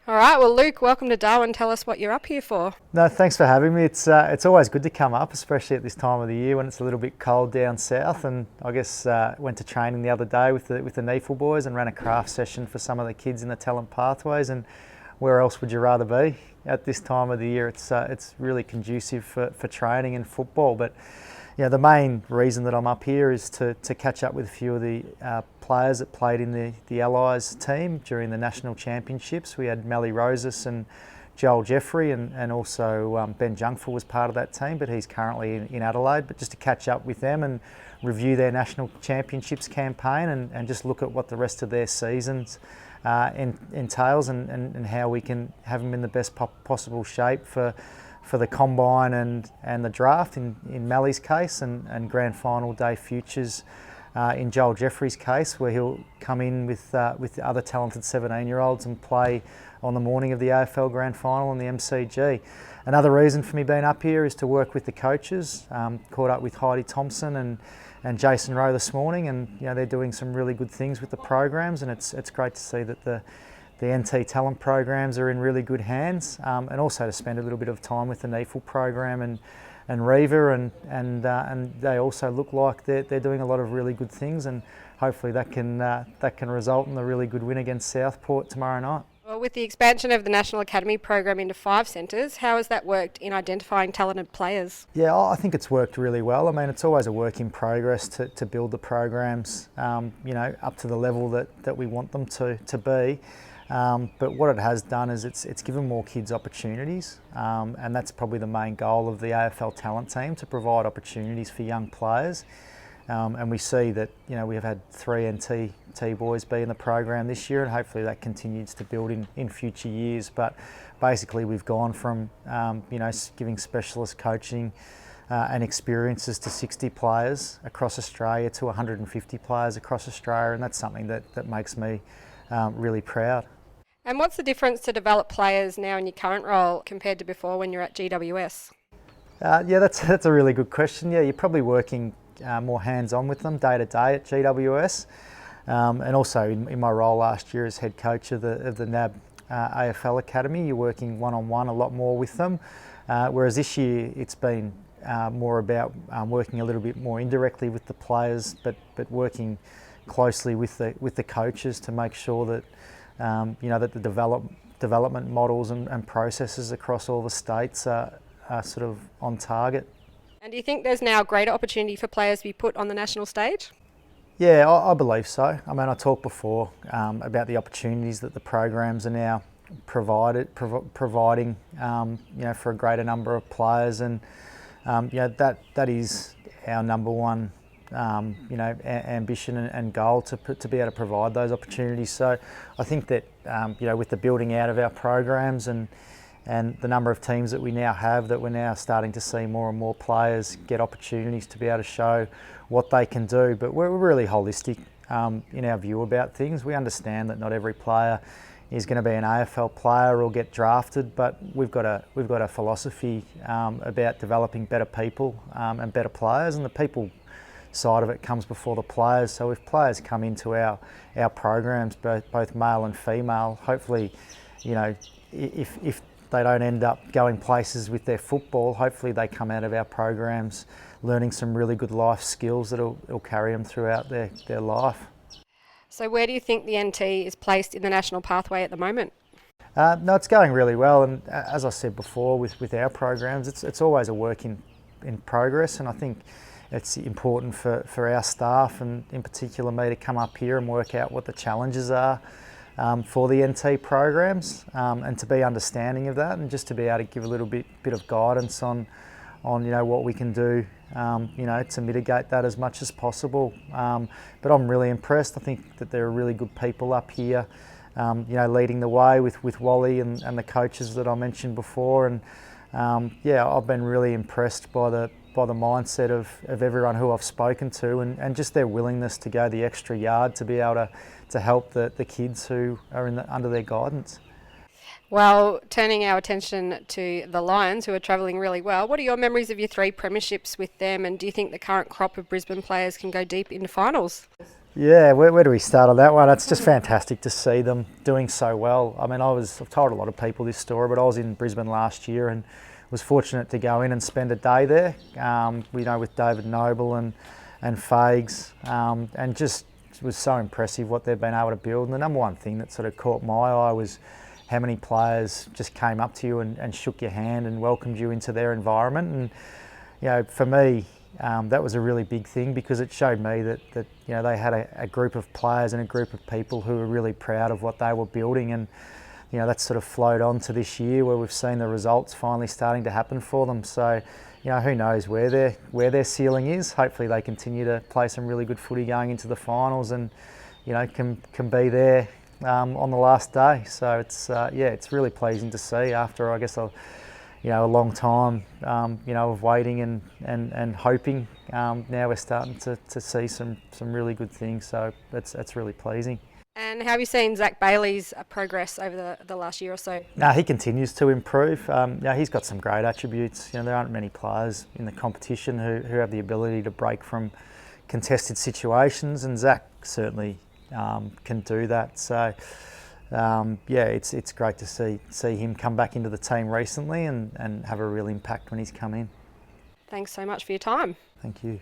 All right, well, Luke, welcome to Darwin. Tell us what you're up here for. No, thanks for having me. It's always good to come up, especially at this time of the year when it's a little bit cold down south. And I guess went to training the other day with the NEFL boys and ran a craft session for some of the kids in the talent pathways. And where else would you rather be at this time of the year? It's really conducive for training and football. But the main reason that I'm up here is to catch up with a few of the players that played in the Allies team during the national championships. We had Melly Rosas and Joel Jeffrey, and also Ben Junkford was part of that team, but he's currently in Adelaide. But just to catch up with them and review their national championships campaign and just look at what the rest of their seasons entails and how we can have them in the best possible shape for the combine and the draft in Mally's case, and grand final day futures in Joel Jeffrey's case, where he'll come in with the other talented 17-year-olds and play on the morning of the AFL grand final in the MCG. Another reason for me being up here is to work with the coaches. Caught up with Heidi Thompson and Jason Rowe this morning, and they're doing some really good things with the programs, and it's great to see that the NT talent programs are in really good hands, and also to spend a little bit of time with the NEFL program and Reva, and they also look like they're doing a lot of really good things, and hopefully that can result in a really good win against Southport tomorrow night. Well, with the expansion of the National Academy program into 5 centres, how has that worked in identifying talented players? Yeah, I think it's worked really well. I mean, it's always a work in progress to build the programs, up to the level that we want them to be. But what it has done is it's given more kids opportunities, and that's probably the main goal of the AFL talent team, to provide opportunities for young players. And we see that we have had 3 NT boys be in the program this year, and hopefully that continues to build in future years. But basically we've gone from giving specialist coaching and experiences to 60 players across Australia to 150 players across Australia, and that's something that makes me really proud. And what's the difference to develop players now in your current role compared to before when you're at GWS? That's a really good question. Yeah, you're probably working more hands-on with them day to day at GWS, and also in my role last year as head coach of the NAB AFL Academy, you're working one-on-one a lot more with them, whereas this year it's been more about working a little bit more indirectly with the players, but working closely with the coaches to make sure that that the development models and processes across all the states are sort of on target. And do you think there's now greater opportunity for players to be put on the national stage? Yeah, I believe so. I mean, I talked before about the opportunities that the programs are now providing for a greater number of players, and that is our number one ambition and goal, to be able to provide those opportunities. So I think that with the building out of our programs and the number of teams that we now have, that we're now starting to see more and more players get opportunities to be able to show what they can do. But we're really holistic in our view about things. We understand that not every player is going to be an AFL player or get drafted, but we've got a philosophy about developing better people and better players, and the people side of it comes before the players. So if players come into our programs, both male and female, hopefully, if they don't end up going places with their football, hopefully they come out of our programs learning some really good life skills that'll carry them throughout their life. So where do you think the NT is placed in the national pathway at the moment? No, it's going really well, and as I said before, with our programs, it's always a work in progress, and I think it's important for our staff, and in particular me, to come up here and work out what the challenges are for the NT programs, and to be understanding of that, and just to be able to give a little bit of guidance on what we can do to mitigate that as much as possible. But I'm really impressed. I think that there are really good people up here, leading the way with Wally and the coaches that I mentioned before, and I've been really impressed by the mindset of everyone who I've spoken to, and just their willingness to go the extra yard to be able to help the kids who are under their guidance. Well, turning our attention to the Lions, who are travelling really well, what are your memories of your 3 premierships with them, and do you think the current crop of Brisbane players can go deep into finals? Yeah, where do we start on that one? It's just fantastic to see them doing so well. I mean, I've told a lot of people this story, but I was in Brisbane last year and was fortunate to go in and spend a day there, with David Noble and Fags, and just was so impressive what they've been able to build. And the number one thing that sort of caught my eye was how many players just came up to you and shook your hand and welcomed you into their environment. And for me, that was a really big thing because it showed me that they had a group of players and a group of people who were really proud of what they were building, and that's sort of flowed on to this year where we've seen the results finally starting to happen for them. So who knows where their ceiling is. Hopefully they continue to play some really good footy going into the finals and can be there on the last day. So it's really pleasing to see after, I guess, a long time, of waiting and hoping. Now we're starting to see some really good things. So that's really pleasing. And how have you seen Zack Bailey's progress over the last year or so? No, he continues to improve. He's got some great attributes. There aren't many players in the competition who have the ability to break from contested situations, and Zack certainly can do that. So it's great to see him come back into the team recently and have a real impact when he's come in. Thanks so much for your time. Thank you.